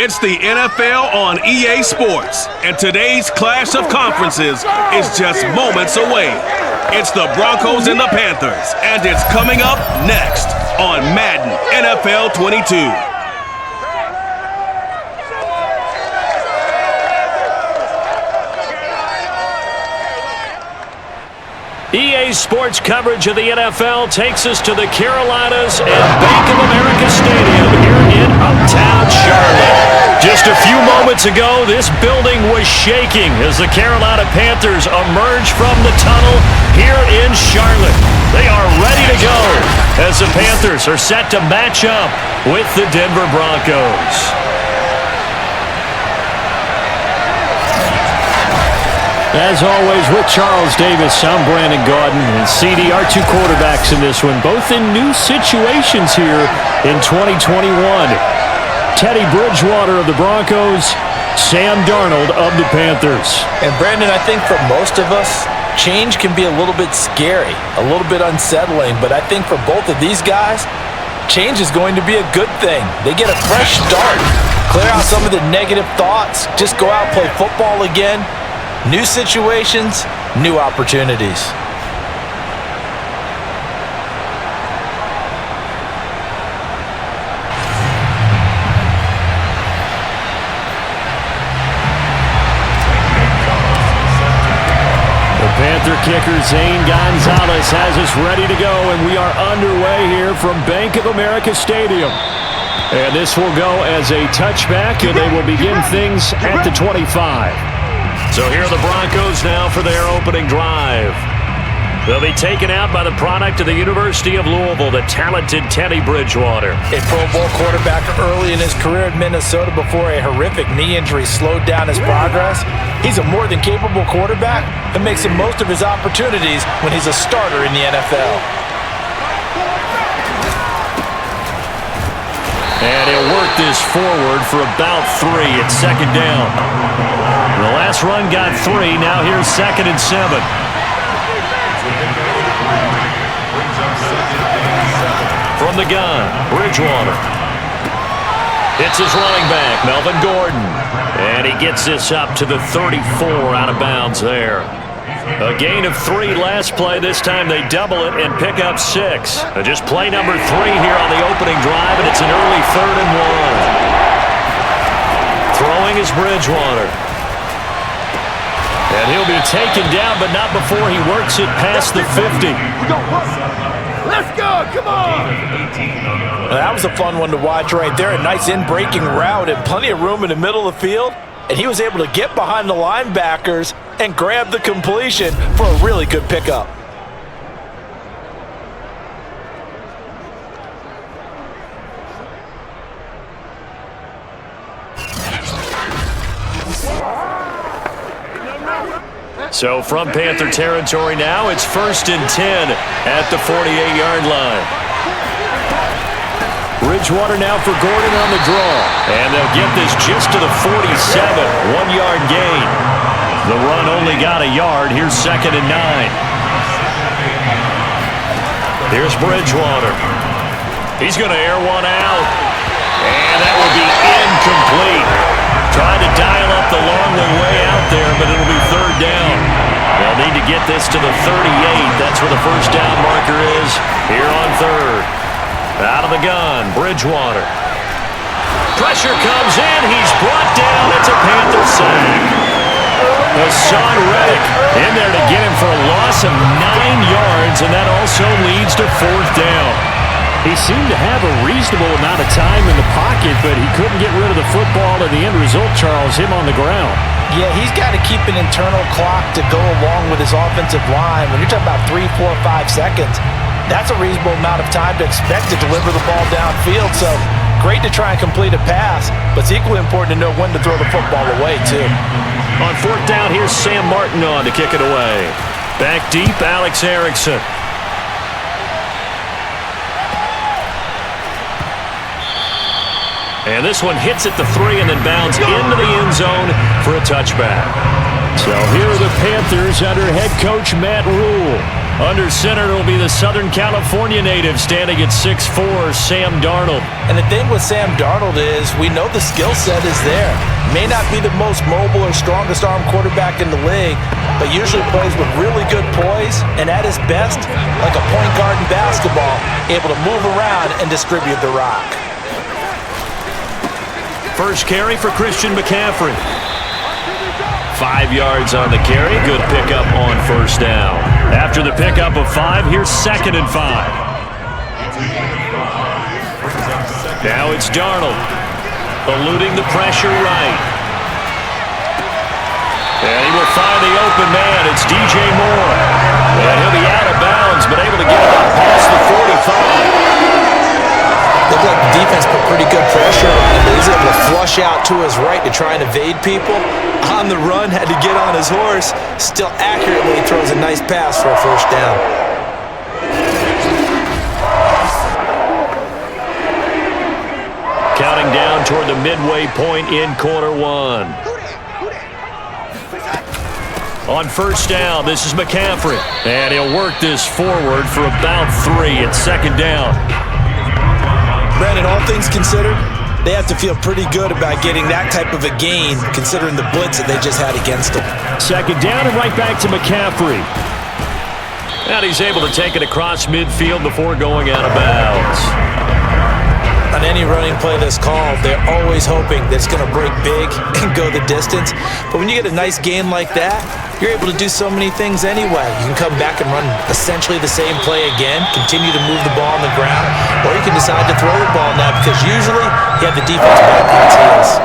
It's the NFL on EA Sports, and today's clash of conferences is just moments away. It's the Broncos and the Panthers, and it's coming up next on Madden NFL 22. EA Sports coverage of the NFL takes us to the Carolinas and Bank of America Stadium here in uptown Charlotte. Just a few moments ago, this building was shaking as the Carolina Panthers emerged from the tunnel here in Charlotte. They are ready to go as the Panthers are set to match up with the Denver Broncos. As always, with Charles Davis, I'm Brandon Gaudin, and CD, our two quarterbacks in this one, both in new situations here in 2021. Teddy Bridgewater of the Broncos, Sam Darnold of the Panthers. And Brandon, I think for most of us, change can be a little bit scary, a little bit unsettling, but I think for both of these guys, change is going to be a good thing. They get a fresh start, clear out some of the negative thoughts, just go out and play football again. New situations, new opportunities. The Panther kicker Zane Gonzalez has us ready to go, and we are underway here from Bank of America Stadium. And this will go as a touchback, and they will begin things at the 25. So here are the Broncos now for their opening drive. They'll be taken out by the product of the University of Louisville, the talented Teddy Bridgewater. A Pro Bowl quarterback early in his career in Minnesota before a horrific knee injury slowed down his progress. He's a more than capable quarterback that makes the most of his opportunities when he's a starter in the NFL. And he'll work this forward for about 3. It's second down. The last run got 3. Now here's 2nd and 7. From the gun, Bridgewater. It's his running back, Melvin Gordon. And he gets this up to the 34 out of bounds there. A gain of 3 last play. This time they double it and pick up 6. Just play number 3 here on the opening drive, and it's an early 3rd and 1. Throwing is Bridgewater. And he'll be taken down, but not before he works it past the 50. Let's go, come on! That was a fun one to watch right there. A nice in-breaking route and plenty of room in the middle of the field. And he was able to get behind the linebackers and grab the completion for a really good pickup. So from Panther territory now, it's 1st and 10 at the 48-yard line. Bridgewater now for Gordon on the draw. And they'll get this just to the 47, 1-yard gain. The run only got a yard. Here's 2nd and 9. Here's Bridgewater. He's going to air one out. And that will be incomplete. Trying to dial up the long way out there, but it'll be 3rd down. They'll need to get this to the 38. That's where the first down marker is here on 3rd. Out of the gun, Bridgewater. Pressure comes in. He's brought down. It's a Panther sack. Hassan Reddick in there to get him for a loss of 9 yards, and that also leads to 4th down. He seemed to have a reasonable amount of time in the pocket, but he couldn't get rid of the football, and the end result, Charles, him on the ground. Yeah, he's got to keep an internal clock to go along with his offensive line. When you're talking about 3, 4, 5 seconds, that's a reasonable amount of time to expect to deliver the ball downfield. So great to try and complete a pass, but it's equally important to know when to throw the football away, too. On 4th down, here's Sam Martin on to kick it away. Back deep, Alex Erickson. And this one hits at the 3 and then bounds into the end zone for a touchback. So here are the Panthers under head coach Matt Rule. Under center, it'll be the Southern California native standing at 6'4", Sam Darnold. And the thing with Sam Darnold is we know the skill set is there. May not be the most mobile or strongest arm quarterback in the league, but usually plays with really good poise and at his best, like a point guard in basketball, able to move around and distribute the rock. First carry for Christian McCaffrey. 5 yards on the carry. Good pickup on first down. After the pickup of 5, here's 2nd and 5. Now it's Darnold, eluding the pressure right. And he will find the open man. It's DJ Moore. And he'll be out of bounds, but able to get it up past the 45. Looked like the defense put pretty good pressure on him, but he's able to flush out to his right to try and evade people. On the run, had to get on his horse. Still accurately throws a nice pass for a first down. Counting down toward the midway point in quarter 1. On first down, this is McCaffrey. And he'll work this forward for about 3. It's 2nd down. Brandon, all things considered, they have to feel pretty good about getting that type of a gain, considering the blitz that they just had against them. 2nd down and right back to McCaffrey. And he's able to take it across midfield before going out of bounds. On any running play that's called, they're always hoping that it's going to break big and go the distance. But when you get a nice gain like that, you're able to do so many things anyway. You can come back and run essentially the same play again, continue to move the ball on the ground, or you can decide to throw the ball now because usually you have the defense back on its heels.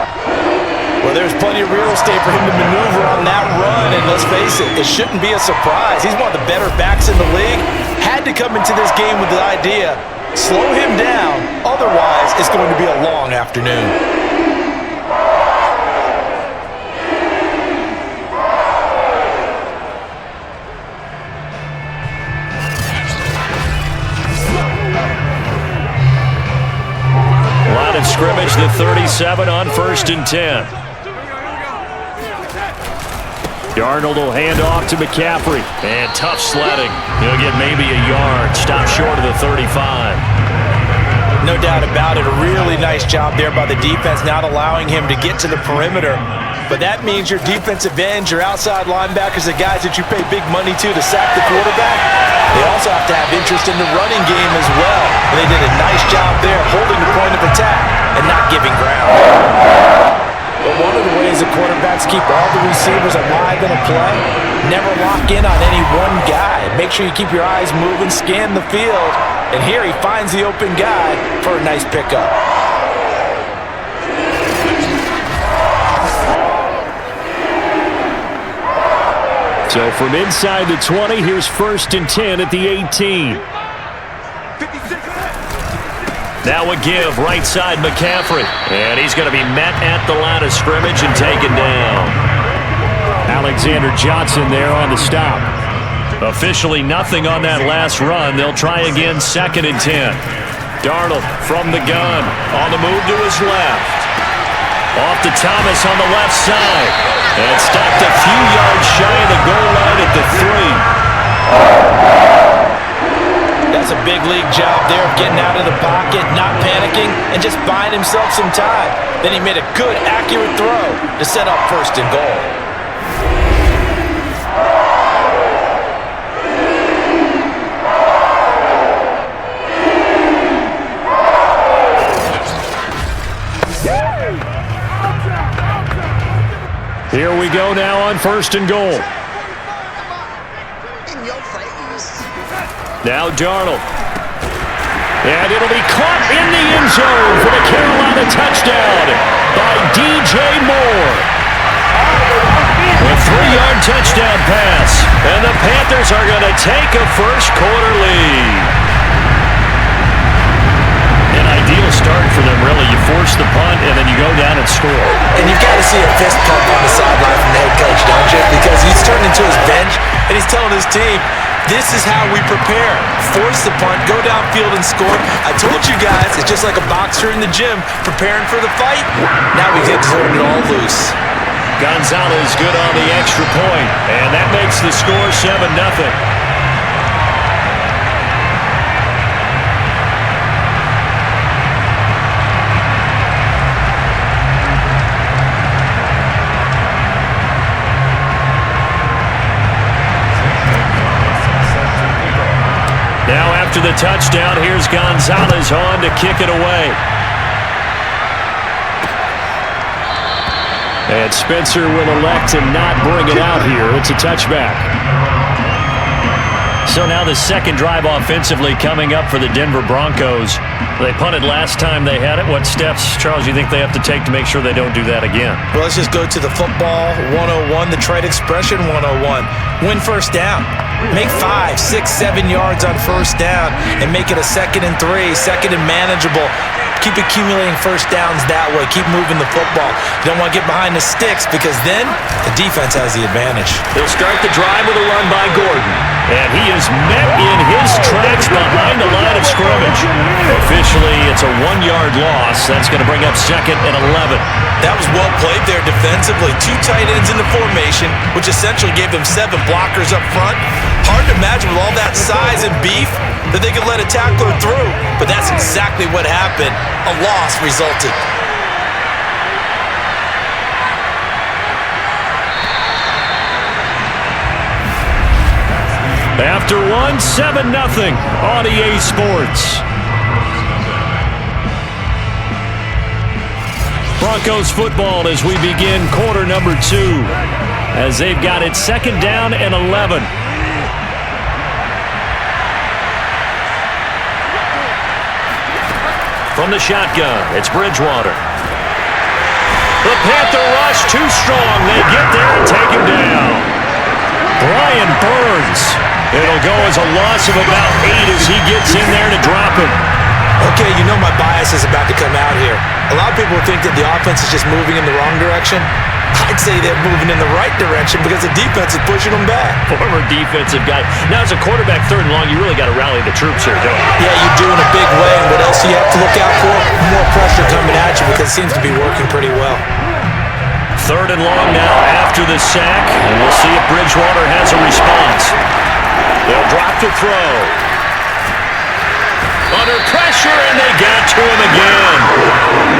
Well, there's plenty of real estate for him to maneuver on that run, and let's face it, it shouldn't be a surprise. He's one of the better backs in the league. Had to come into this game with the idea, slow him down, otherwise it's going to be a long afternoon. Line of scrimmage, the 37 on 1st and 10. Darnold will hand off to McCaffrey. And tough sledding. He'll get maybe a yard. Stop short of the 35. No doubt about it. A really nice job there by the defense, not allowing him to get to the perimeter. But that means your defensive ends, your outside linebackers, the guys that you pay big money to sack the quarterback, they also have to have interest in the running game as well. And they did a nice job there holding the point of attack and not giving ground. But one of the ways the quarterbacks keep all the receivers alive in a play, never lock in on any one guy. Make sure you keep your eyes moving, scan the field, and here he finds the open guy for a nice pickup. So from inside the 20, here's 1st and 10 at the 18. Now a give, right side McCaffrey. And he's going to be met at the line of scrimmage and taken down. Alexander Johnson there on the stop. Officially nothing on that last run. They'll try again, 2nd and 10. Darnold from the gun. On the move to his left. Off to Thomas on the left side. And stopped a few yards shy of the goal line at the 3. That's a big league job there of getting out of the pocket, not panicking, and just buying himself some time. Then he made a good, accurate throw to set up 1st and goal. Here we go now on 1st and goal. Now Darnold. And it'll be caught in the end zone for the Carolina touchdown by DJ Moore. A 3-yard touchdown pass. And the Panthers are going to take a first quarter lead. An ideal start for them, really. You force the punt, and then you go down and score. And you've got to see a fist pump on the sideline from the head coach, don't you? Because he's turned into his bench, and he's telling his team, this is how we prepare. Force the punt, go downfield and score. I told you guys, it's just like a boxer in the gym preparing for the fight. Now we get to turn it all loose. Gonzalez good on the extra point, and that makes the score 7-0. after the touchdown. Here's Gonzalez on to kick it away. And Spencer will elect to not bring it out here. It's a touchback. So now the second drive offensively coming up for the Denver Broncos. They punted last time they had it. What steps, Charles, do you think they have to take to make sure they don't do that again? Well, let's just go to the football 101, the trade expression 101. Win first down. Make 5, 6, 7 yards on first down and make it a 2nd and 3, 2nd and manageable. Keep accumulating first downs that way. Keep moving the football. You don't want to get behind the sticks because then the defense has the advantage. They'll start the drive with a run by Gordon. And he is met in his tracks behind the line of scrimmage. Officially, it's a 1-yard loss. That's going to bring up 2nd and 11. That was well played there defensively. 2 tight ends in the formation, which essentially gave them 7 blockers up front. Hard to imagine with all that size and beef that they could let a tackler through. But that's exactly what happened. A loss resulted. After 7-0 on EA Sports. Broncos football as we begin quarter number 2. As they've got it 2nd down and 11. From the shotgun, it's Bridgewater. The Panther rush too strong. They get there and take him down. Brian Burns. It'll go as a loss of about 8 as he gets in there to drop him. Okay, you know my bias is about to come out here. A lot of people think that the offense is just moving in the wrong direction. I'd say they're moving in the right direction because the defense is pushing them back. Former defensive guy. Now, as a quarterback 3rd and long, you really got to rally the troops here, don't you? Yeah, you do in a big way. And what else do you have to look out for? More pressure coming at you because it seems to be working pretty well. 3rd and long now after the sack. And we'll see if Bridgewater has a response. They'll drop to throw. Under pressure, and they got to him again.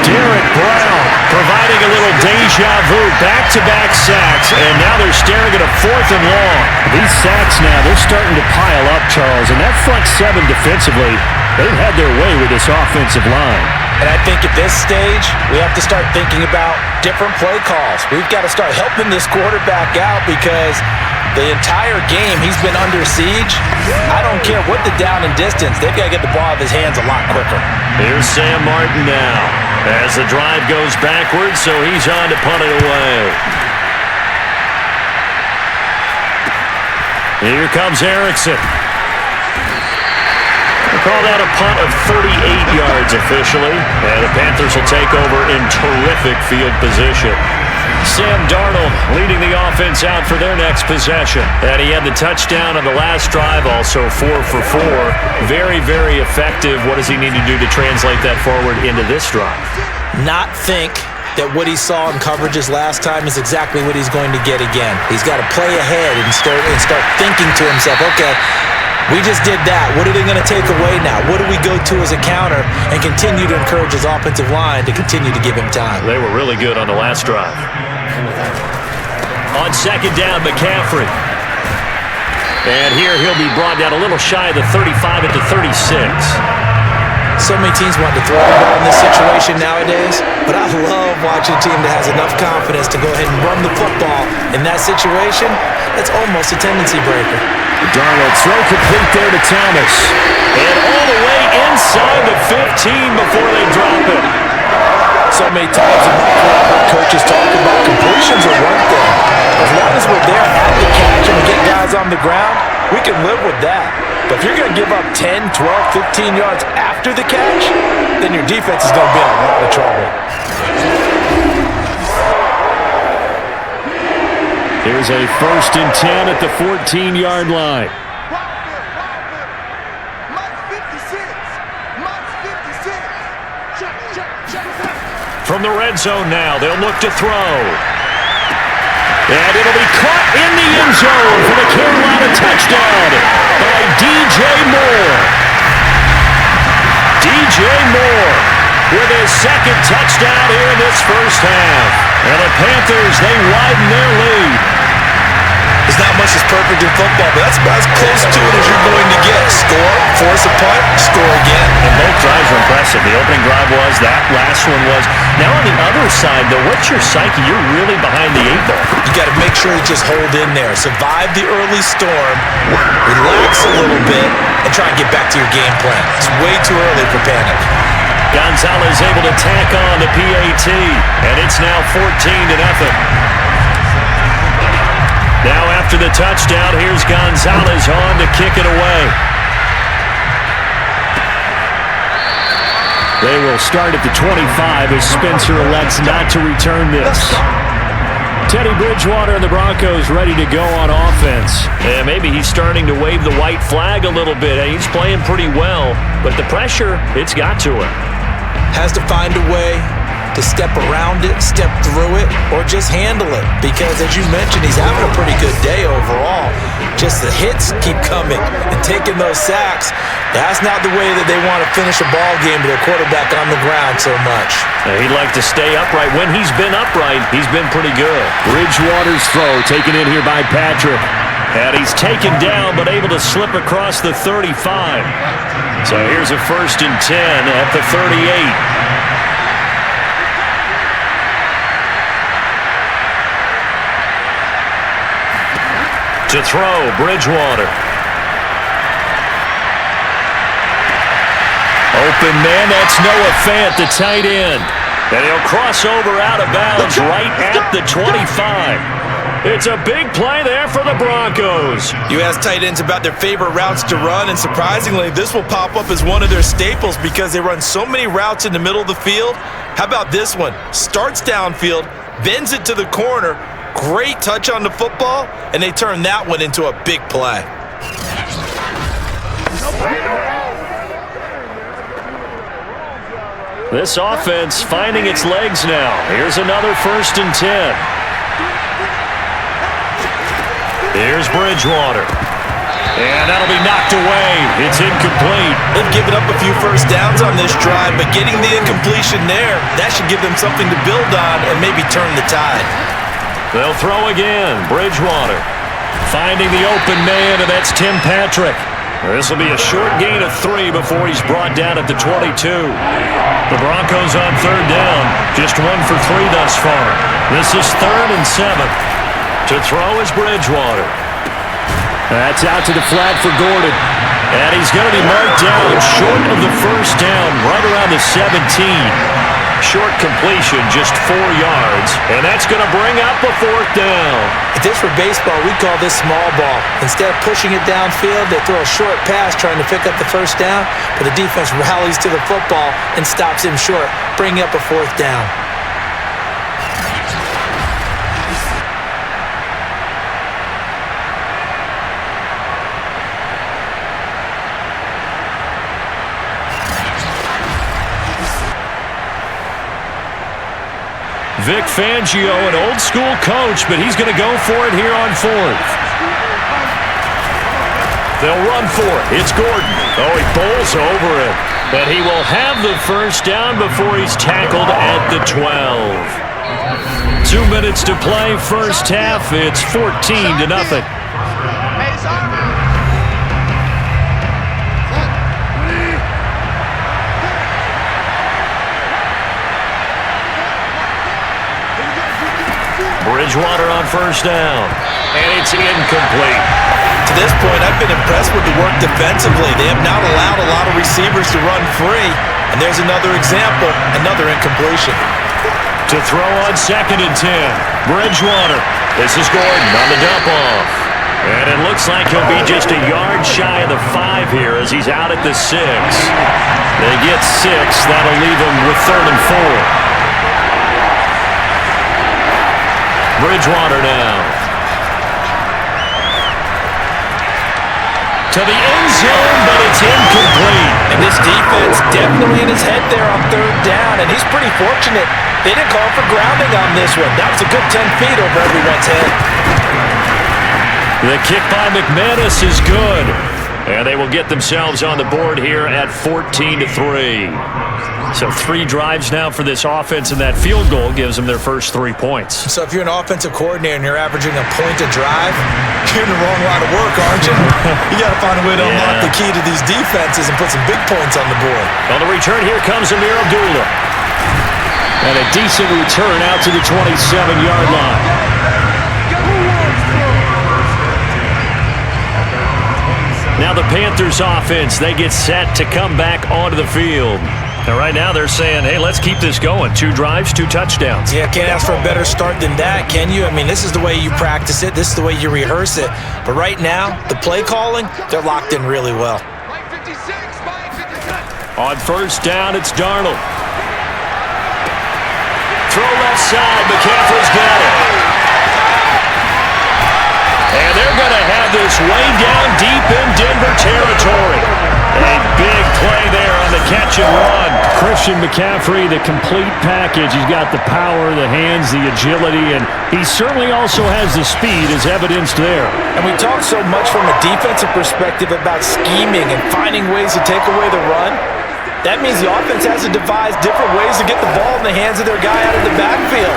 Derek Brown providing a little deja vu. Back-to-back sacks, and now they're staring at a 4th and long. These sacks now, they're starting to pile up, Charles. And that front 7 defensively, they've had their way with this offensive line. And I think at this stage, we have to start thinking about different play calls. We've got to start helping this quarterback out because the entire game, he's been under siege. I don't care what the down and distance. They've got to get the ball out of his hands a lot quicker. Here's Sam Martin now as the drive goes backwards, so he's on to punt it away. Here comes Erickson. They call that a punt of 38 yards officially, and the Panthers will take over in terrific field position. Sam Darnold leading the offense out for their next possession. And he had the touchdown on the last drive, also 4 for 4. Very, very effective. What does he need to do to translate that forward into this drive? Not think that what he saw in coverages last time is exactly what he's going to get again. He's got to play ahead and start thinking to himself, okay, we just did that. What are they going to take away now? What do we go to as a counter? And continue to encourage his offensive line to continue to give him time. They were really good on the last drive. On 2nd down, McCaffrey. And here he'll be brought down a little shy of the 35 at the 36. So many teams want to throw the ball in this situation nowadays, but I love watching a team that has enough confidence to go ahead and run the football. In that situation, that's almost a tendency breaker. Darnold throw complete there to Thomas. And all the way inside the 15 before they drop it. So many times in my career, coaches talk about completions are one thing. As long as we're there at the catch and get guys on the ground, we can live with that. But if you're going to give up 10, 12, 15 yards after the catch, then your defense is going to be in a lot of trouble. Here's a 1st and 10 at the 14-yard line. From the red zone now, they'll look to throw. And it'll be caught in the end zone for the Carolina touchdown by DJ Moore. DJ Moore with his 2nd touchdown here in this first half. And the Panthers, they widen their lead. There's not almost as perfect in football, but that's about as close to it as you're going to get. Score, force a punt, score again. And both drives were impressive. The opening drive was, that last one was. Now on the other side, though, what's your psyche? You're really behind the 8 ball. You got to make sure you just hold in there. Survive the early storm, relax a little bit, and try and get back to your game plan. It's way too early for panic. Gonzalez able to tack on the PAT, and it's now 14-0. Now after the touchdown, here's Gonzalez on to kick it away. They will start at the 25 as Spencer elects not to return this. Teddy Bridgewater and the Broncos ready to go on offense. And maybe he's starting to wave the white flag a little bit. He's playing pretty well, but the pressure, it's got to him. Has to find a way to step around it, step through it, or just handle it. Because as you mentioned, he's having a pretty good day overall. Just the hits keep coming and taking those sacks. That's not the way that they want to finish a ball game with their quarterback on the ground so much. He'd like to stay upright. When he's been upright, he's been pretty good. Bridgewater's throw taken in here by Patrick. And he's taken down but able to slip across the 35. So here's a 1st and 10 at the 38. To throw, Bridgewater. Open man, that's Noah Fant, the tight end. And he'll cross over out of bounds right at the 25. It's a big play there for the Broncos. You ask tight ends about their favorite routes to run, and surprisingly, this will pop up as one of their staples because they run so many routes in the middle of the field. How about this one? Starts downfield, bends it to the corner, great touch on the football, and they turn that one into a big play. This offense finding its legs now. Here's another 1st and 10. Here's Bridgewater. And that'll be knocked away. It's incomplete. They've given up a few first downs on this drive, but getting the incompletion there, that should give them something to build on and maybe turn the tide. They'll throw again. Bridgewater finding the open man, and that's Tim Patrick. This will be a short gain of 3 before he's brought down at the 22. The Broncos on 3rd down. Just 1 for 3 thus far. This is 3rd and 7. To throw is Bridgewater. That's out to the flat for Gordon. And he's going to be marked down short of the 1st down, right around the 17. Short completion, just 4 yards. And that's going to bring up a 4th down. If this were baseball, we call this small ball. Instead of pushing it downfield, they throw a short pass trying to pick up the 1st down, but the defense rallies to the football and stops him short, bringing up a 4th down. Vic Fangio, an old-school coach, but he's going to go for it here on 4th. They'll run for it. It's Gordon. Oh, he bowls over it. But he will have the 1st down before he's tackled at the 12. 2 minutes to play, 1st half. It's 14-0. Bridgewater on 1st down. And it's incomplete. To this point, I've been impressed with the work defensively. They have not allowed a lot of receivers to run free. And there's another example, another incompletion. To throw on 2nd and 10. Bridgewater. This is Gordon on the dump-off. And it looks like he'll be just a yard shy of the 5 here as he's out at the 6. They get 6. That'll leave him with 3rd and 4. Bridgewater now. To the end zone, but it's incomplete. And this defense definitely in his head there on 3rd down, and he's pretty fortunate. They didn't call for grounding on this one. That was a good 10 feet over everyone's head. The kick by McManus is good. And they will get themselves on the board here at 14-3. So 3 drives now for this offense, and that field goal gives them their first 3 points. So if you're an offensive coordinator and you're averaging a point a drive, you're in the wrong line of work, aren't you? You got to find a way to unlock the key to these defenses and put some big points on the board. On the return, here comes Amir Abdullah. And a decent return out to the 27-yard line. Now the Panthers offense, they get set to come back onto the field. And right now they're saying, hey, let's keep this going. 2 drives, 2 touchdowns. Yeah, can't ask for a better start than that, can you? I mean, this is the way you practice it. This is the way you rehearse it. But right now, the play calling, they're locked in really well. On first down, it's Darnold. Throw left side, McCaffrey's got it. And they're going to have this way down deep in Denver territory. A big play there on the catch and run. Christian McCaffrey, the complete package. He's got the power, the hands, the agility, and he certainly also has the speed as evidenced there. And we talk so much from a defensive perspective about scheming and finding ways to take away the run. That means the offense has to devise different ways to get the ball in the hands of their guy out of the backfield.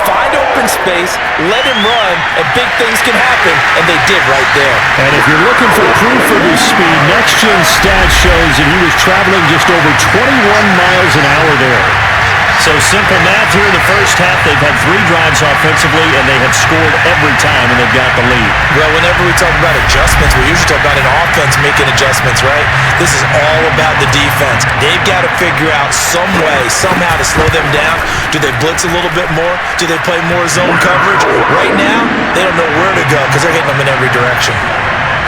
Find open space, let him run, and big things can happen, and they did right there. And if you're looking for proof of his speed, Next Gen Stats shows that he was traveling just over 21 miles an hour there. So simple math here in the first half. They've had 3 drives offensively, and they have scored every time, and they've got the lead. Well, whenever we talk about adjustments, we usually talk about an offense making adjustments, right? This is all about the defense. They've got to figure out some way, somehow to slow them down. Do they blitz a little bit more? Do they play more zone coverage? Right now, they don't know where to go because they're hitting them in every direction.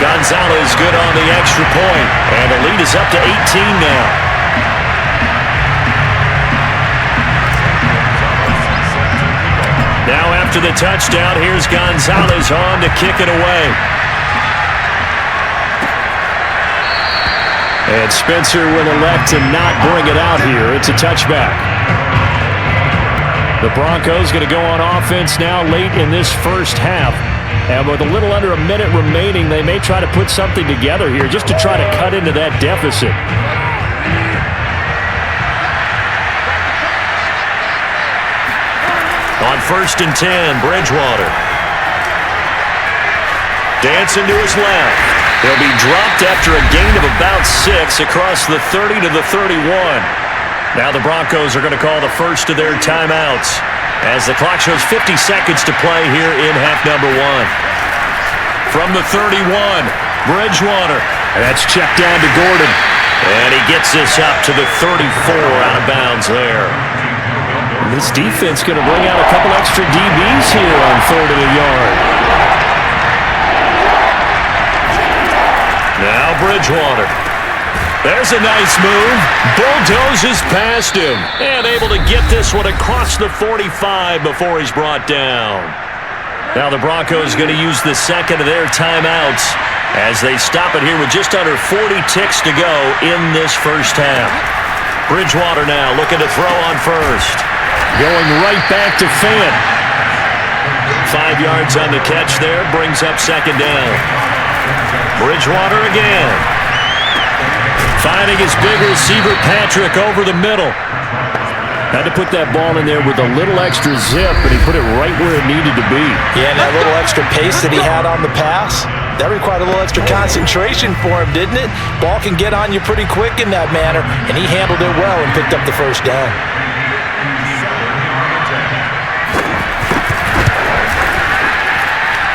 Gonzalez good on the extra point, and the lead is up to 18 now. Now after the touchdown, here's Gonzalez on to kick it away. And Spencer will elect to not bring it out here. It's a touchback. The Broncos going to go on offense now late in this first half. And with a little under a minute remaining, they may try to put something together here just to try to cut into that deficit. On first and 10, Bridgewater. Dancing to his left. He'll be dropped after a gain of about 6 across the 30 to the 31. Now the Broncos are going to call the first of their timeouts as the clock shows 50 seconds to play here in half number 1. From the 31, Bridgewater. And that's checked down to Gordon. And he gets this up to the 34 out of bounds there. This defense going to bring out a couple extra DBs here on 3rd and a yard. Now Bridgewater. There's a nice move. Bulldozes past him. And able to get this one across the 45 before he's brought down. Now the Broncos going to use the second of their timeouts as they stop it here with just under 40 ticks to go in this first half. Bridgewater now looking to throw on first. Going right back to Fant. 5 yards on the catch there. Brings up second down. Bridgewater again. Finding his big receiver, Patrick, over the middle. Had to put that ball in there with a little extra zip, but he put it right where it needed to be. Yeah, and that little extra pace that he had on the pass, that required a little extra concentration for him, didn't it? Ball can get on you pretty quick in that manner, and he handled it well and picked up the first down.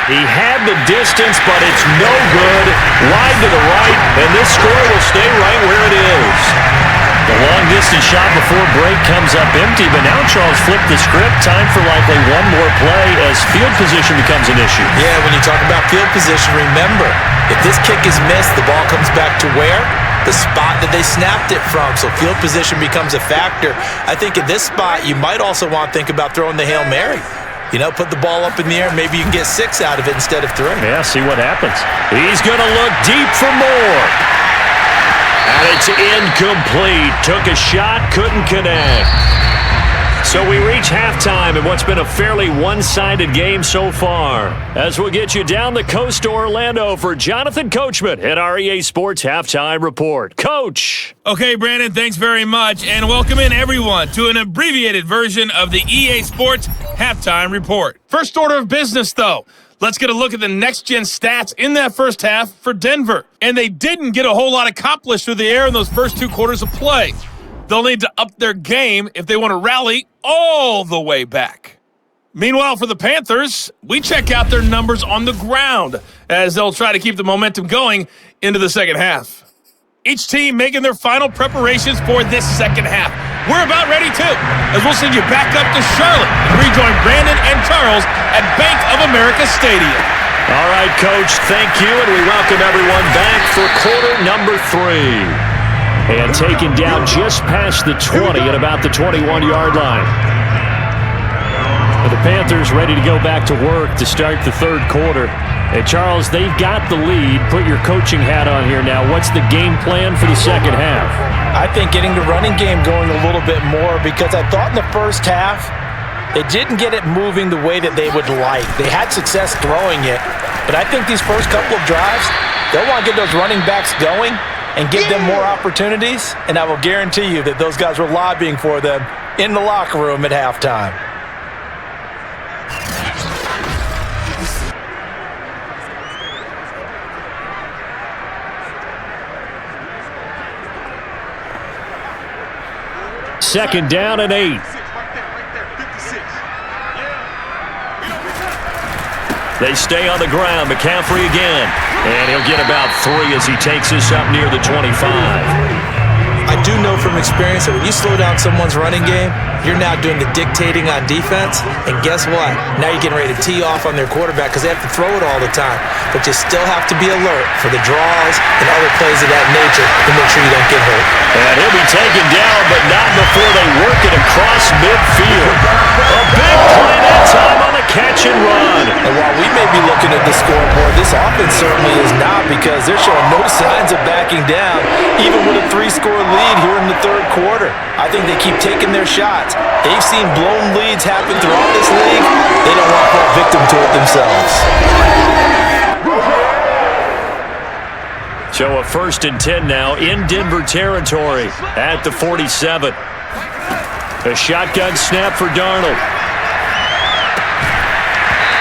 He had the distance, but it's no good. Wide to the right, and this score will stay right where it is. The long-distance shot before break comes up empty, but now Charles flipped the script. Time for likely one more play as field position becomes an issue. Yeah, when you talk about field position, remember, if this kick is missed, the ball comes back to where? The spot that they snapped it from, so field position becomes a factor. I think at this spot, you might also want to think about throwing the Hail Mary. You know, put the ball up in the air, maybe you can get 6 out of it instead of 3. Yeah, see what happens. He's going to look deep for more. And it's incomplete. Took a shot, couldn't connect. So we reach halftime in what's been a fairly one-sided game so far. As we'll get you down the coast to Orlando for Jonathan Coachman at our EA Sports Halftime Report. Coach! Okay, Brandon, thanks very much, and welcome in everyone to an abbreviated version of the EA Sports Halftime Report. First order of business, though. Let's get a look at the next-gen stats in that first half for Denver. And they didn't get a whole lot accomplished through the air in those first 2 quarters of play. They'll need to up their game if they want to rally all the way back. Meanwhile, for the Panthers, we check out their numbers on the ground as they'll try to keep the momentum going into the second half. Each team making their final preparations for this second half. We're about ready, too, as we'll send you back up to Charlotte and rejoin Brandon and Charles at Bank of America Stadium. All right, Coach, thank you, and we welcome everyone back for quarter number 3. And taken down just past the 20 at about the 21-yard line. The Panthers ready to go back to work to start the third quarter. And Charles, they've got the lead. Put your coaching hat on here now. What's the game plan for the second half? I think getting the running game going a little bit more, because I thought in the first half they didn't get it moving the way that they would like. They had success throwing it, but I think these first couple of drives, they'll want to get those running backs going and give them more opportunities, and I will guarantee you that those guys were lobbying for them in the locker room at halftime. Second down and 8. They stay on the ground. McCaffrey again. And he'll get about 3 as he takes this up near the 25. I do know from experience that when you slow down someone's running game, you're now doing the dictating on defense. And guess what? Now you're getting ready to tee off on their quarterback because they have to throw it all the time. But you still have to be alert for the draws and other plays of that nature to make sure you don't get hurt. And he'll be taken down, but not before they work it across midfield. A big play that time on the catch and run. And while we may be looking at the scoreboard, this offense certainly is not, because they're showing no signs of backing down, even with a 3-score lead here in the third quarter. I think they keep taking their shots. They've seen blown leads happen throughout this league. They don't want to fall victim to it themselves. So a 1st and 10 now in Denver territory at the 47. A shotgun snap for Darnold.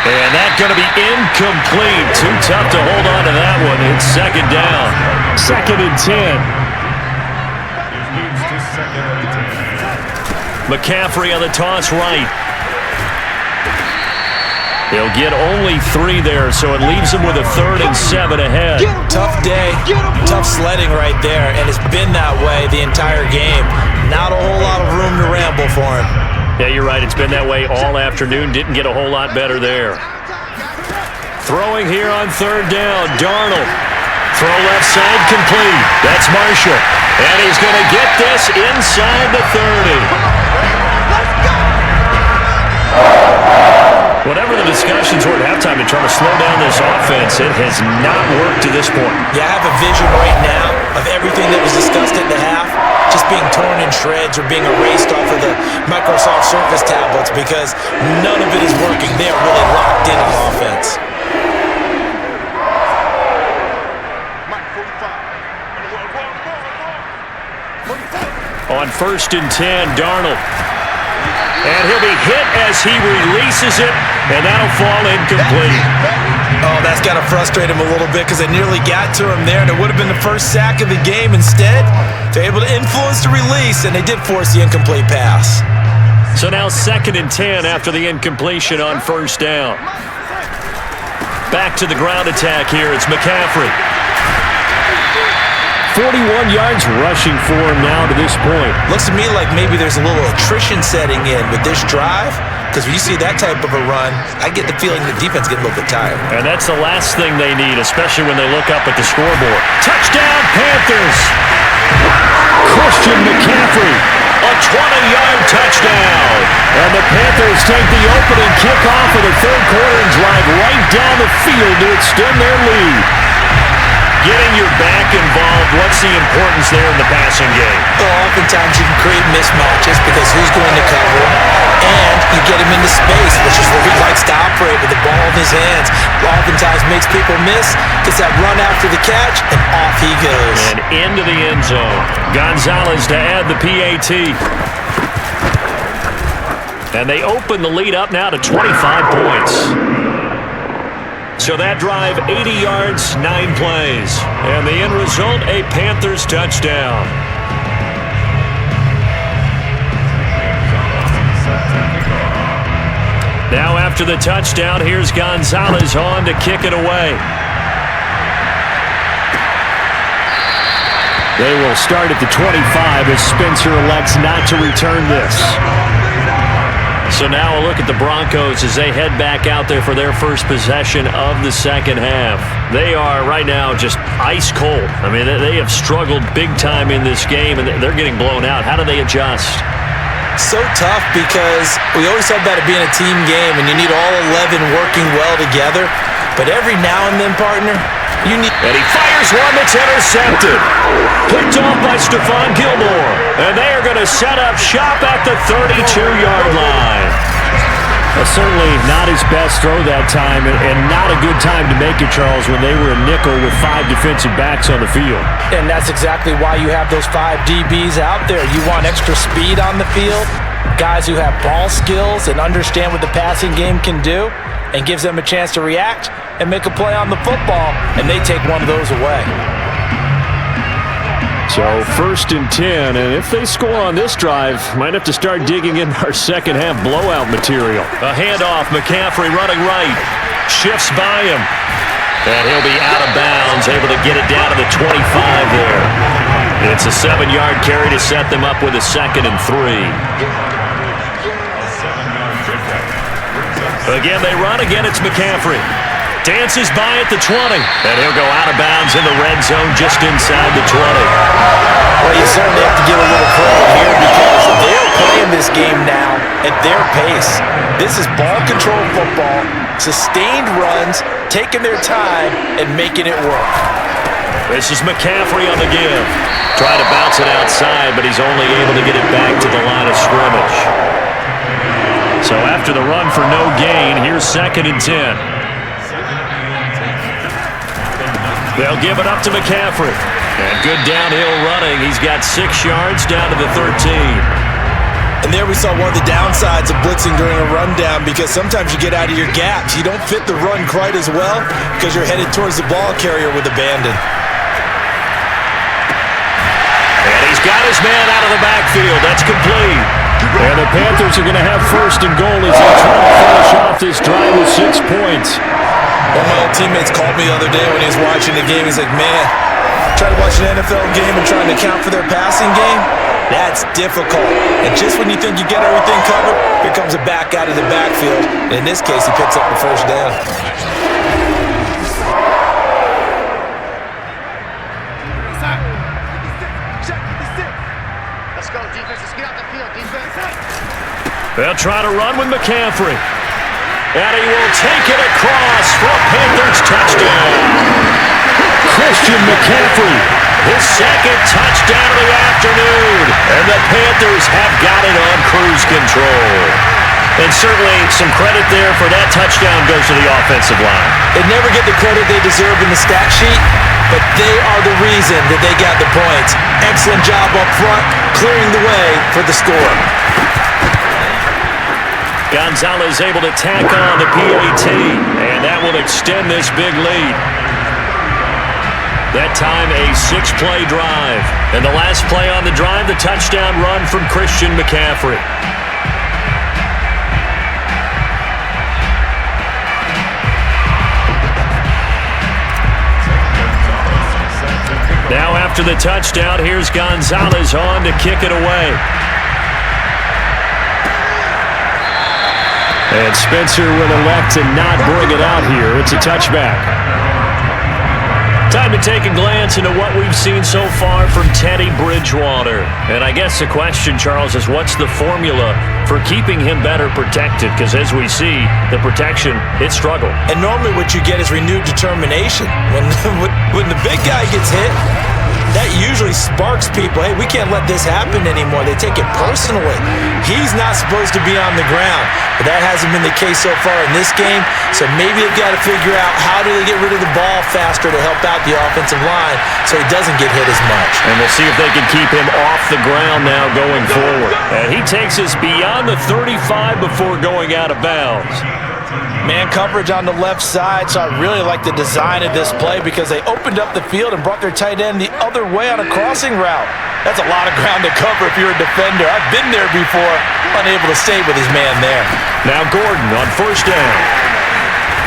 And that's going to be incomplete. Too tough to hold on to that one. It's second down. 2nd and 10. McCaffrey on the toss right. He'll get only 3 there, so it leaves him with a 3rd and 7 ahead. Tough day, tough sledding right there, and it's been that way the entire game. Not a whole lot of room to ramble for him. Yeah, you're right. It's been that way all afternoon. Didn't get a whole lot better there. Throwing here on 3rd down, Darnold. Throw left side complete. That's Marshall. And he's going to get this inside the 30. Whatever the discussions were at halftime to try to slow down this offense, it has not worked to this point. Yeah, I have a vision right now of everything that was discussed at the half just being torn in shreds or being erased off of the Microsoft Surface tablets, because none of it is working. They are really locked in on offense. On 1st and 10, Darnold. And he'll be hit as he releases it, and that'll fall incomplete. Oh, that's got to frustrate him a little bit, because they nearly got to him there, and it would have been the first sack of the game. Instead, they're able to influence the release, and they did force the incomplete pass. So now 2nd and 10 after the incompletion on 1st down. Back to the ground attack here. It's McCaffrey. 41 yards rushing for him now to this point. Looks to me like maybe there's a little attrition setting in with this drive, because when you see that type of a run, I get the feeling the defense getting a little bit tired. And that's the last thing they need, especially when they look up at the scoreboard. Touchdown, Panthers! Christian McCaffrey, a 20-yard touchdown. And the Panthers take the opening kickoff of the third quarter and drive right down the field to extend their lead. Getting your back involved, what's the importance there in the passing game? Well, oftentimes you can create mismatches because who's going to cover him, and you get him into space, which is where he likes to operate with the ball in his hands. Oftentimes makes people miss, gets that run after the catch, and off he goes. And into the end zone. Gonzalez to add the PAT. And they open the lead up now to 25 points. So that drive, 80 yards, 9 plays. And the end result, a Panthers touchdown. Now after the touchdown, here's Gonzalez on to kick it away. They will start at the 25 as Spencer elects not to return this. So now a look at the Broncos as they head back out there for their first possession of the second half. They are right now just ice cold. I mean, they have struggled big time in this game, and they're getting blown out. How do they adjust? So tough because we always talk about it being a team game, and you need all 11 working well together. But every now and then, partner, you need... And he fires one that's intercepted. Picked off by Stephon Gilmore. And they are going to set up shop at the 32-yard line. Well, certainly not his best throw that time, and not a good time to make it, Charles, when they were a nickel with 5 defensive backs on the field. And that's exactly why you have those 5 DBs out there. You want extra speed on the field, guys who have ball skills and understand what the passing game can do, and gives them a chance to react and make a play on the football, and they take one of those away. So 1st and 10, and if they score on this drive, might have to start digging in our second half blowout material. A handoff, McCaffrey running right, shifts by him, and he'll be out of bounds, able to get it down to the 25 there. It's a 7-yard carry to set them up with a 2nd and 3. Again, they run. Again, it's McCaffrey. Dances by at the 20. And he'll go out of bounds in the red zone just inside the 20. Well, you certainly have to give a little credit here because they're playing this game now at their pace. This is ball control football, sustained runs, taking their time, and making it work. This is McCaffrey on the give. Try to bounce it outside, but he's only able to get it back to the line of scrimmage. So after the run for no gain, here's 2nd and 10. They'll give it up to McCaffrey. And good downhill running. He's got 6 yards down to the 13. And there we saw one of the downsides of blitzing during a rundown because sometimes you get out of your gaps. You don't fit the run quite as well because you're headed towards the ball carrier with abandon. And he's got his man out of the backfield. That's complete. And the Panthers are going to have 1st and goal as they try to finish off this drive with 6 points. One of my old teammates called me the other day when he was watching the game. He's like, man, trying to watch an NFL game and trying to account for their passing game, that's difficult. And just when you think you get everything covered, here comes a back out of the backfield. And in this case, he picks up the 1st down. Let's go, defense. Let's get out the field, defense. They'll try to run with McCaffrey. And he will take it across for a Panthers touchdown. Christian McCaffrey. His 2nd touchdown of the afternoon. And the Panthers have got it on cruise control. And certainly some credit there for that touchdown goes to the offensive line. They never get the credit they deserve in the stat sheet, but they are the reason that they got the points. Excellent job up front, clearing the way for the score. Gonzalez able to tack on the PAT, and that will extend this big lead. That time a 6-play drive. And the last play on the drive, the touchdown run from Christian McCaffrey. Now after the touchdown, here's Gonzalez on to kick it away. And Spencer will elect to not bring it out here. It's a touchback. Time to take a glance into what we've seen so far from Teddy Bridgewater. And I guess the question, Charles, is what's the formula for keeping him better protected, because as we see, the protection, it struggled. And normally what you get is renewed determination. When the big guy gets hit, that usually sparks people. Hey, we can't let this happen anymore. They take it personally. He's not supposed to be on the ground, but that hasn't been the case so far in this game. So maybe they've got to figure out how do they get rid of the ball faster to help out the offensive line so he doesn't get hit as much. And we'll see if they can keep him off the ground now going forward. And he takes us beyond the 35 before going out of bounds. Man coverage on the left side, so I really like the design of this play because they opened up the field and brought their tight end the other way on a crossing route. That's a lot of ground to cover if you're a defender. I've been there before, unable to stay with his man there. Now Gordon on first down.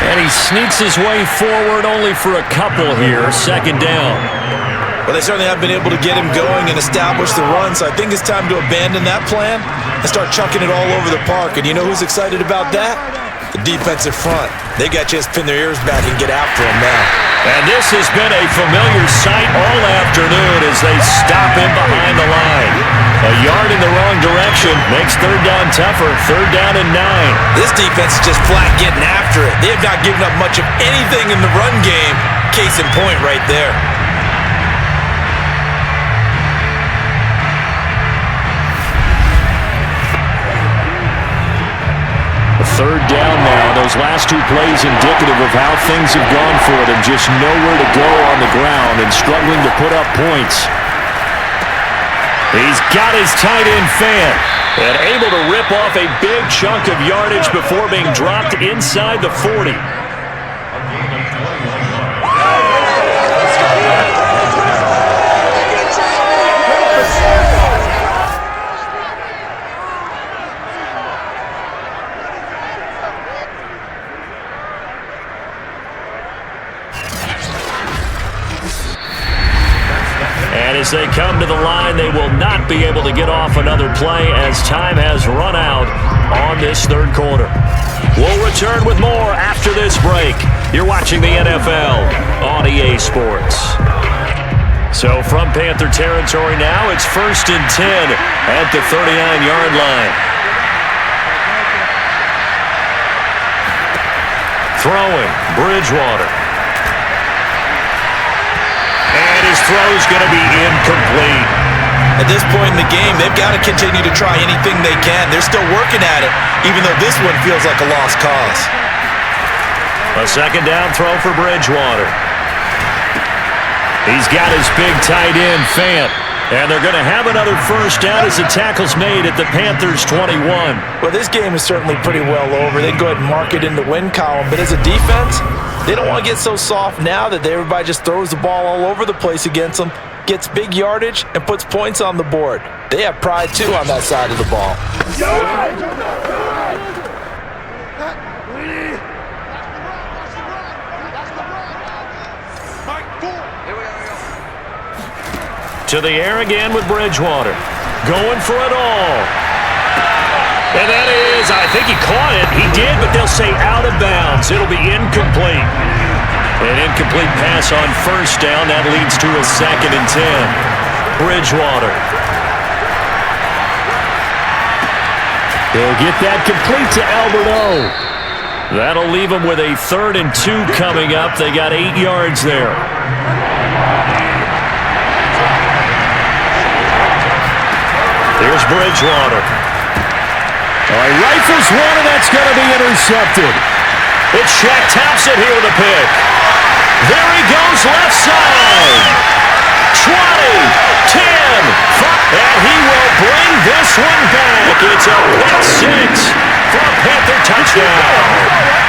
And he sneaks his way forward only for a couple here, second down. Well, they certainly have been able to get him going and establish the run, so I think it's time to abandon that plan and start chucking it all over the park. And you know who's excited about that? The defensive front. They got a chance to pin their ears back and get after him now. And this has been a familiar sight all afternoon as they stop him behind the line. A yard in the wrong direction makes third down tougher. Third down and 9. This defense is just flat getting after it. They have not given up much of anything in the run game. Case in point right there. Third down now. Those last two plays indicative of how things have gone for them. Just nowhere to go on the ground and struggling to put up points. He's got his tight end Fant and able to rip off a big chunk of yardage before being dropped inside the 40. As they come to the line, they will not be able to get off another play as time has run out on this third quarter. We'll return with more after this break. You're watching the NFL on EA Sports. So from Panther territory now, it's 1st and 10 at the 39-yard line. Throwing, Bridgewater. His throw's going to be incomplete. At this point in the game, they've got to continue to try anything they can. They're still working at it, even though this one feels like a lost cause. A second down throw for Bridgewater. He's got his big tight end, Fant. And they're going to have another first down as the tackle's made at the Panthers' 21. Well, this game is certainly pretty well over. They can go ahead and mark it in the win column. But as a defense, they don't want to get so soft now that everybody just throws the ball all over the place against them, gets big yardage, and puts points on the board. They have pride, too, on that side of the ball. To the air again with Bridgewater. Going for it all. And that is, I think he caught it. He did, but they'll say out of bounds. It'll be incomplete. An incomplete pass on first down. That leads to a 2nd and 10. Bridgewater. They'll get that complete to Albert O. That'll leave them with a 3rd and 2 coming up. They got 8 yards there. Here's Bridgewater. He rifles one, and that's going to be intercepted. It's Shaq taps it here with a pick. There he goes left side. 20, 10, 5, and he will bring this one back. It's a pick 6 for a Panther touchdown.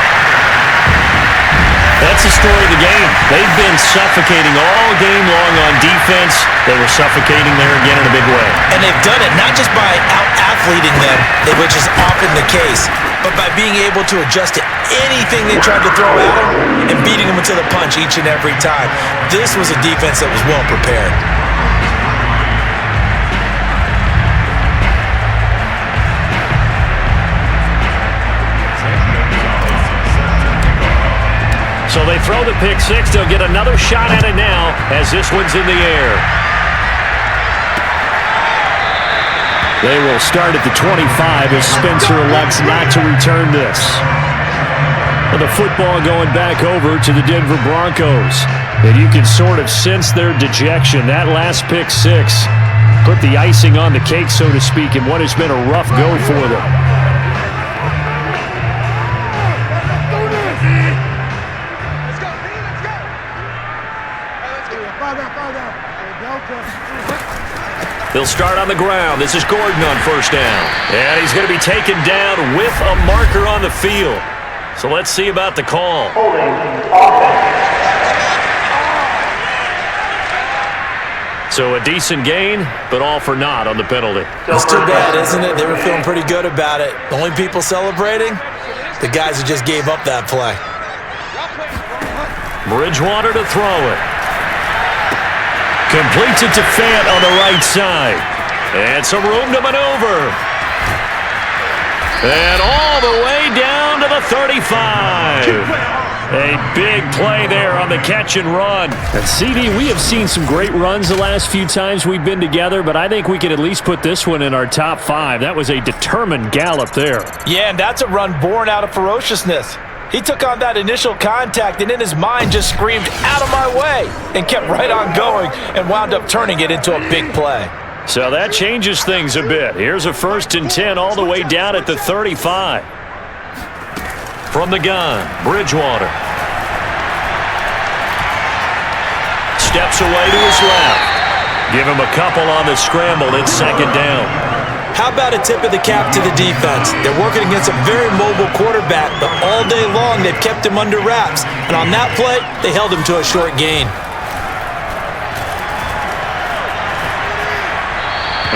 That's the story of the game. They've been suffocating all game long on defense. They were suffocating there again in a big way. And they've done it not just by out-athleting them, which is often the case, but by being able to adjust to anything they tried to throw at them and beating them into the punch each and every time. This was a defense that was well prepared. So they throw the pick 6. They'll get another shot at it now as this one's in the air. They will start at the 25 as Spencer elects not to return this. And the football going back over to the Denver Broncos. And you can sort of sense their dejection. That last pick six put the icing on the cake, so to speak, in what has been a rough go for them. They'll start on the ground. This is Gordon on first down. And he's going to be taken down with a marker on the field. So let's see about the call. So a decent gain, but all for naught on the penalty. It's too bad, isn't it? They were feeling pretty good about it. The only people celebrating? The guys who just gave up that play. Bridgewater to throw it. Completes it to Fant on the right side. And some room to maneuver. And all the way down to the 35. A big play there on the catch and run. And CD, we have seen some great runs the last few times we've been together, but I think we could at least put this one in our top 5. That was a determined gallop there. Yeah, and that's a run born out of ferociousness. He took on that initial contact and in his mind just screamed, "Out of my way," and kept right on going and wound up turning it into a big play. So that changes things a bit. Here's a 1st and 10 all the way down at the 35. From the gun, Bridgewater. Steps away to his left. Give him a couple on the scramble. It's 2nd down. How about a tip of the cap to the defense? They're working against a very mobile quarterback, but all day long they've kept him under wraps. And on that play, they held him to a short gain.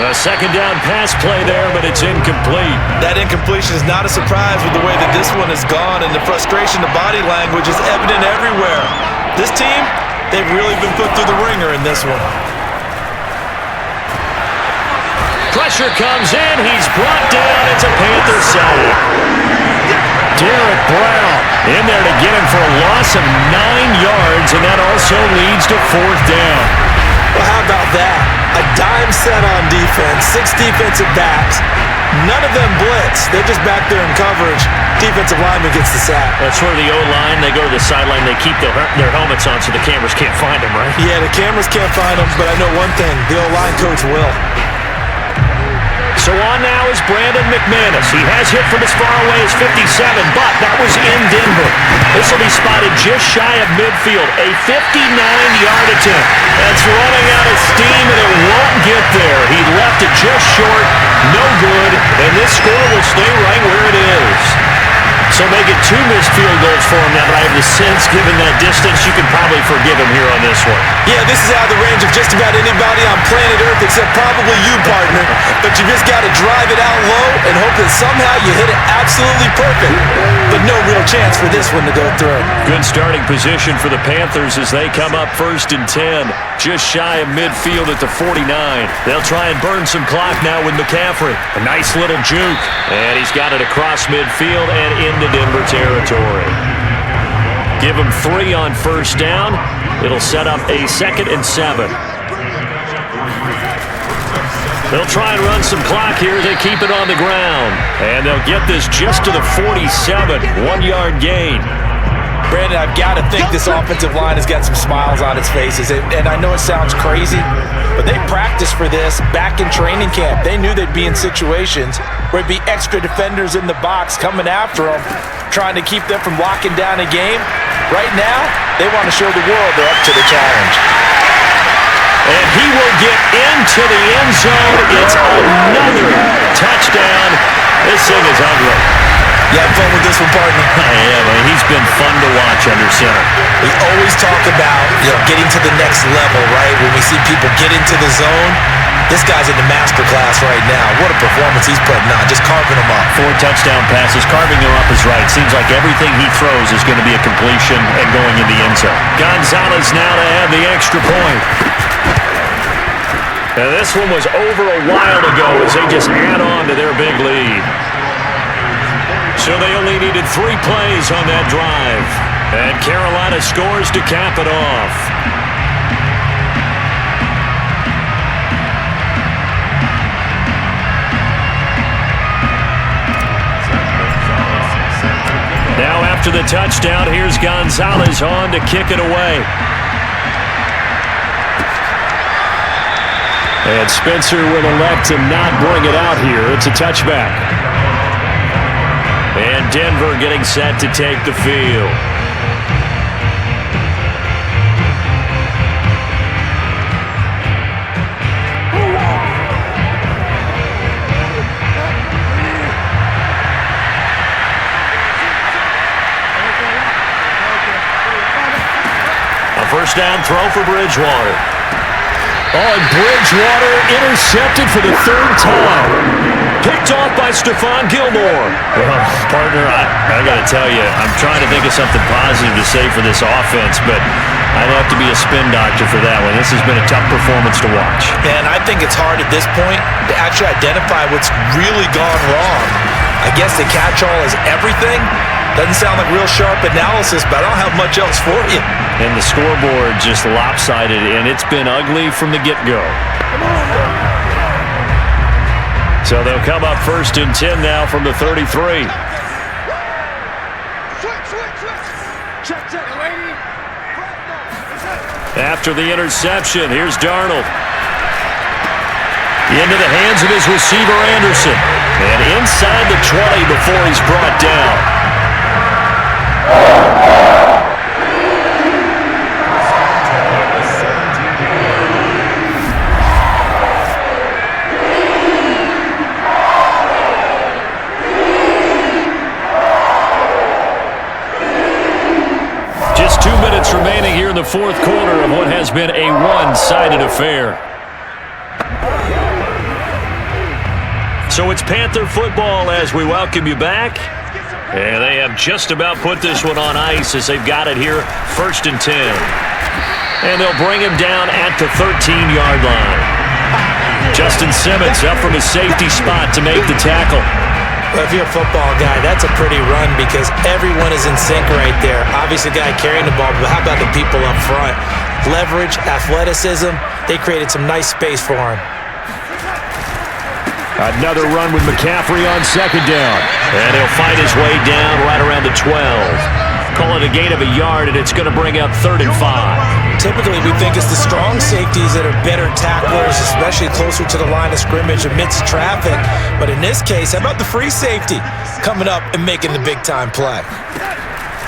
A 2nd down pass play there, but it's incomplete. That incompletion is not a surprise with the way that this one has gone, and the frustration, the body language is evident everywhere. This team, they've really been put through the ringer in this one. Pressure comes in. He's brought down. It's a Panther sack. Derek Brown in there to get him for a loss of 9 yards, and that also leads to 4th down. Well, how about that? A dime set on defense, 6 defensive backs. None of them blitz. They're just back there in coverage. Defensive lineman gets the sack. That's where the O-line, they go to the sideline, they keep their helmets on so the cameras can't find them, right? Yeah, the cameras can't find them, but I know one thing. The O-line coach will. So on now is Brandon McManus. He has hit from as far away as 57, but that was in Denver. This will be spotted just shy of midfield. A 59-yard attempt. That's running out of steam, and it won't get there. He left it just short, no good, and this score will stay right where it is. So make it 2 missed field goals for him now, but I have the sense, given that distance, you can probably forgive him here on this one. Yeah, this is out of the range of just about anybody on planet Earth except probably you, partner. But you just got to drive it out low and hope that somehow you hit it absolutely perfect. But no real chance for this one to go through. Good starting position for the Panthers as they come up 1st and 10, just shy of midfield at the 49. They'll try and burn some clock now with McCaffrey. A nice little juke, and he's got it across midfield and into Denver territory. Give him 3 on 1st down. It'll set up a 2nd and 7. They'll try and run some clock here. They keep it on the ground. And they'll get this just to the 47. 1-yard gain. Brandon, I've got to think this offensive line has got some smiles on its faces. And I know it sounds crazy, but they practiced for this back in training camp. They knew they'd be in situations where it'd be extra defenders in the box coming after them, trying to keep them from locking down a game. Right now, they want to show the world they're up to the challenge. And he will get into the end zone. It's another touchdown. This thing is ugly. You have fun with this one, partner? I am. He's been fun to watch under center. We always talk about, getting to the next level, right? When we see people get into the zone, this guy's in the master class right now. What a performance he's putting on, just carving them up. 4 touchdown passes. Carving them up is right. Seems like everything he throws is going to be a completion and going in the end zone. Gonzalez now to add the extra point. Now this one was over a while ago as they just add on to their big lead. So they only needed 3 plays on that drive. And Carolina scores to cap it off. Now after the touchdown, here's Gonzalez on to kick it away. And Spencer will elect to not bring it out here. It's a touchback. And Denver getting set to take the field. First down throw for Bridgewater. Oh, and Bridgewater intercepted for the third time. Picked off by Stephon Gilmore. Well, partner, I got to tell you, I'm trying to think of something positive to say for this offense, but I'd have to be a spin doctor for that one. This has been a tough performance to watch. And I think it's hard at this point to actually identify what's really gone wrong. I guess the catch-all is everything. Doesn't sound like real sharp analysis, but I don't have much else for you. And the scoreboard just lopsided, and it's been ugly from the get-go. So they'll come up 1st and 10 now from the 33. After the interception, here's Darnold. Into the hands of his receiver, Anderson. And inside the 20 before he's brought down. Just 2 minutes remaining here in the fourth quarter of what has been a one-sided affair. So it's Panther football as we welcome you back. And they have just about put this one on ice as they've got it here, 1st and 10. And they'll bring him down at the 13-yard line. Justin Simmons up from his safety spot to make the tackle. Well, if you're a football guy, that's a pretty run because everyone is in sync right there. Obviously, the guy carrying the ball, but how about the people up front? Leverage, athleticism, they created some nice space for him. Another run with McCaffrey on 2nd down. And he'll fight his way down right around the 12. Call it a gain of a yard, and it's going to bring up 3rd and 5. Typically, we think it's the strong safeties that are better tacklers, especially closer to the line of scrimmage amidst traffic. But in this case, how about the free safety coming up and making the big-time play?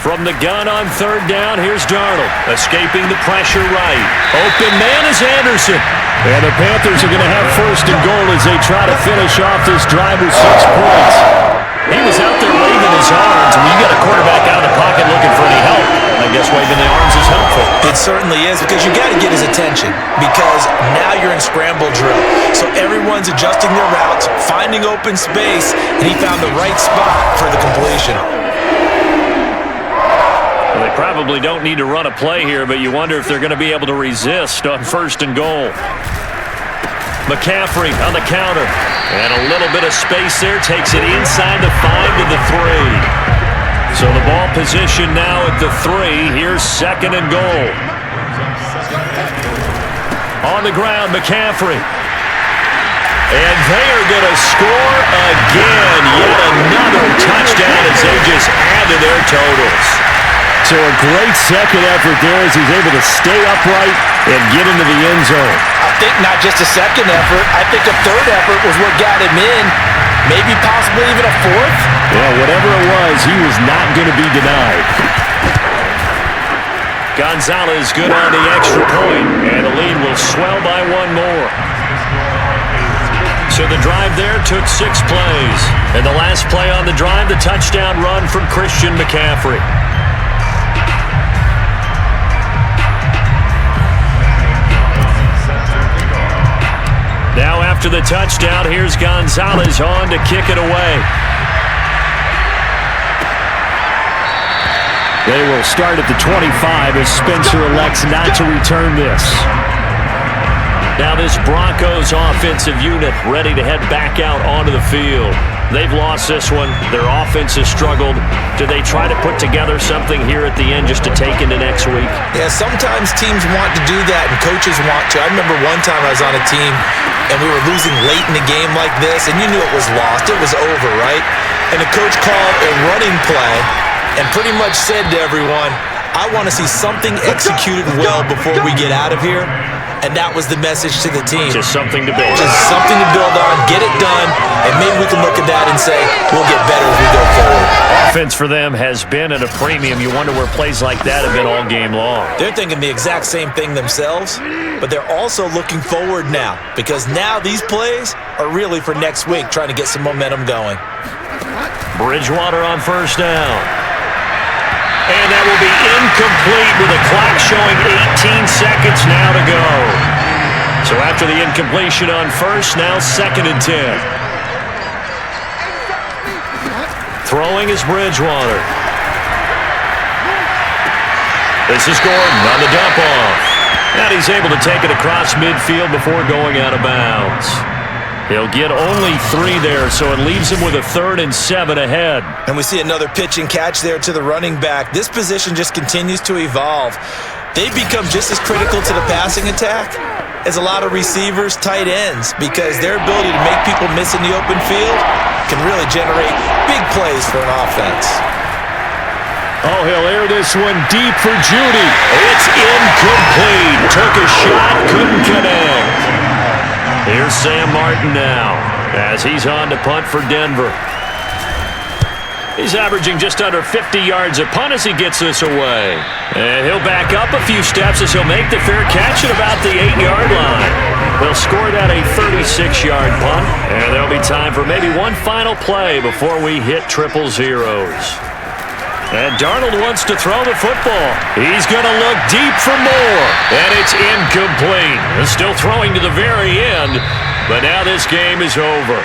From the gun on 3rd down, here's Darnold. Escaping the pressure right. Open man is Anderson. And the Panthers are going to have 1st and goal as they try to finish off this drive with 6 points. He was out there waving his arms. When you got a quarterback out of the pocket looking for any help, I guess waving the arms is helpful. It certainly is because you got to get his attention because now you're in scramble drill. So everyone's adjusting their routes, finding open space, and he found the right spot for the completion. Well, they probably don't need to run a play here, but you wonder if they're going to be able to resist on 1st and goal. McCaffrey on the counter. And a little bit of space there. Takes it inside the 5 to the 3. So the ball position now at the 3. Here's 2nd and goal. On the ground, McCaffrey. And they are going to score again. Yet another touchdown as they just add to their totals. So a great second effort there as he's able to stay upright and get into the end zone. I think not just a second effort. I think a third effort was what got him in. Maybe possibly even a 4th. Yeah, whatever it was, he was not going to be denied. Gonzalez good on the extra point, and the lead will swell by 1 more. So the drive there took 6 plays. And the last play on the drive, the touchdown run from Christian McCaffrey. Now after the touchdown, here's Gonzalez on to kick it away. They will start at the 25 as Spencer elects not to return this. Now this Broncos offensive unit ready to head back out onto the field. They've lost this one. Their offense has struggled. Do they try to put together something here at the end just to take into next week? Yeah, sometimes teams want to do that and coaches want to. I remember one time I was on a team and we were losing late in a game like this and you knew it was lost. It was over, right? And the coach called a running play and pretty much said to everyone, I want to see something executed well before we get out of here. And that was the message to the team. Just something to build on. Just something to build on, get it done, and maybe we can look at that and say, we'll get better as we go forward. Offense for them has been at a premium. You wonder where plays like that have been all game long. They're thinking the exact same thing themselves, but they're also looking forward now, because now these plays are really for next week, trying to get some momentum going. Bridgewater on first down. And that will be incomplete with the clock showing 18 seconds now to go. So after the incompletion on first, now 2nd and 10. Throwing is Bridgewater. This is Gordon on the dump off. And he's able to take it across midfield before going out of bounds. He'll get only 3 there, so it leaves him with a 3rd and 7 ahead. And we see another pitch and catch there to the running back. This position just continues to evolve. They've become just as critical to the passing attack as a lot of receivers, tight ends, because their ability to make people miss in the open field can really generate big plays for an offense. Oh, he'll air this one deep for Judy. It's incomplete. Took a shot, couldn't connect. Here's Sam Martin now as he's on to punt for Denver. He's averaging just under 50 yards a punt as he gets this away. And he'll back up a few steps as he'll make the fair catch at about the 8-yard line. They'll score that a 36-yard punt, and there'll be time for maybe one final play before we hit triple zeros. And Darnold wants to throw the football. He's going to look deep for more. And it's incomplete. Still throwing to the very end, but now this game is over.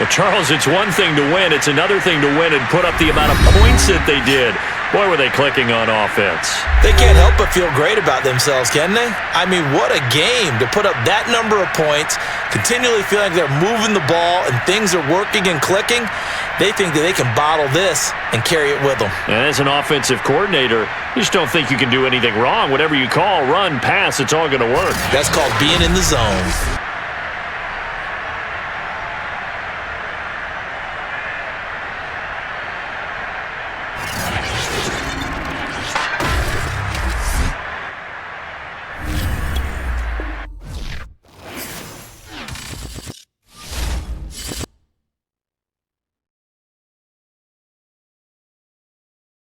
Well, Charles, it's one thing to win. It's another thing to win and put up the amount of points that they did. Boy, were they clicking on offense. They can't help but feel great about themselves, can they? I mean, what a game to put up that number of points, continually feeling like they're moving the ball and things are working and clicking. They think that they can bottle this and carry it with them. And as an offensive coordinator, you just don't think you can do anything wrong. Whatever you call, run, pass, it's all going to work. That's called being in the zone.